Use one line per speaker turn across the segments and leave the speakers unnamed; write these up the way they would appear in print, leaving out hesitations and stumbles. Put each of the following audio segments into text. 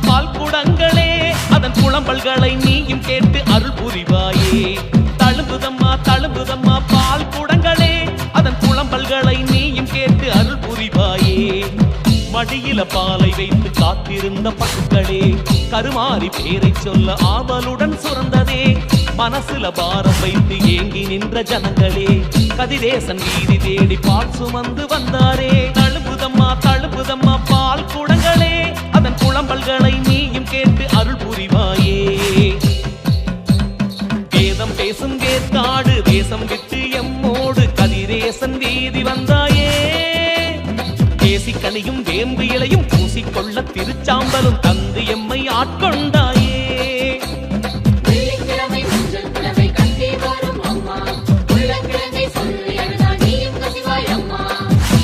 பால் குடங்களே அதன் புலம்பல்களை நீயும் கேட்டு அருள் புரிவாயே. தழும்புதம்மா பால் குடங்களே அதன் புலம்பல்களை நீயும் கேட்டு அருள் புரிவாயே. மடியில பாலை வைத்து காத்திருந்த பசுக்களே கருமாறி பேரை சொல்ல ஆவலுடன் சுரந்ததே. மனசுல பாரம் வைத்து ஏங்கி நின்ற ஜனங்களே கதிரேசன் வீதி தேடி பால் சுமந்து வந்தாரே. தழும்புதம்மா பால் குடங்களே அதன் புலம்பல்களை நீயும் கேட்டு அருள் புரிவாயே. வேதம் பேசும் வேற்காடு தேசம் விட்டு எம்மோடு கதிரேசன் வீதி வந்தாயே. தேசிக்கனியும் வேம்பு இலையும் பூசிக்கொள்ள திருச்சாம்பலும் தந்து எம்மை ஆட்கொண்டாயே.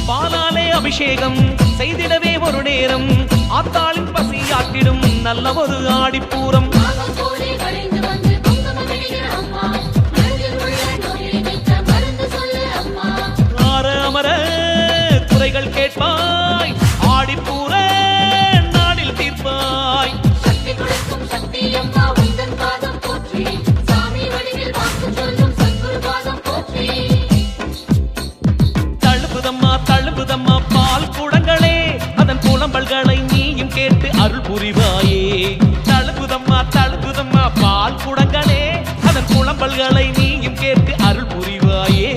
பாலாலே அபிஷேகம் செய்திடவே ஒரு நேரம் ஆத்தாளின் பசி ஆட்டிடும் நல்ல ஒரு ஆடிப்பூரம். அமர குறைகள் கேட்பாய் ஆடிப்பூர நாடில் தீர்ப்பாய். தழும்புதம்மா பால் குடங்களே அதன் புலம்பல்களை நீயும் கேட்டு அருள் புரிவாயே. தழும்புதம்மா பால் குடங்களே அதன் புலம்பல்களை நீயும் கேட்டு அருள் புரிவாயே.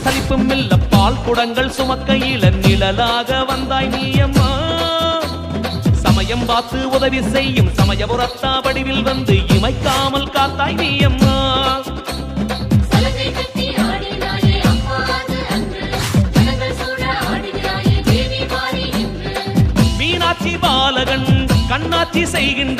சலிப்பும் இல்ல பால் குடங்கள் சுமக்கையில நிழலாக வந்தாய் நீயம்மா. சமயம் பார்த்து உதவி செய்யும் சமயபுரத்தா வடிவில் வந்து இமைக்காமல் காத்தாய் நீயம்மா. மீனாட்சி பாலகன் கண்ணாட்சி செய்கின்ற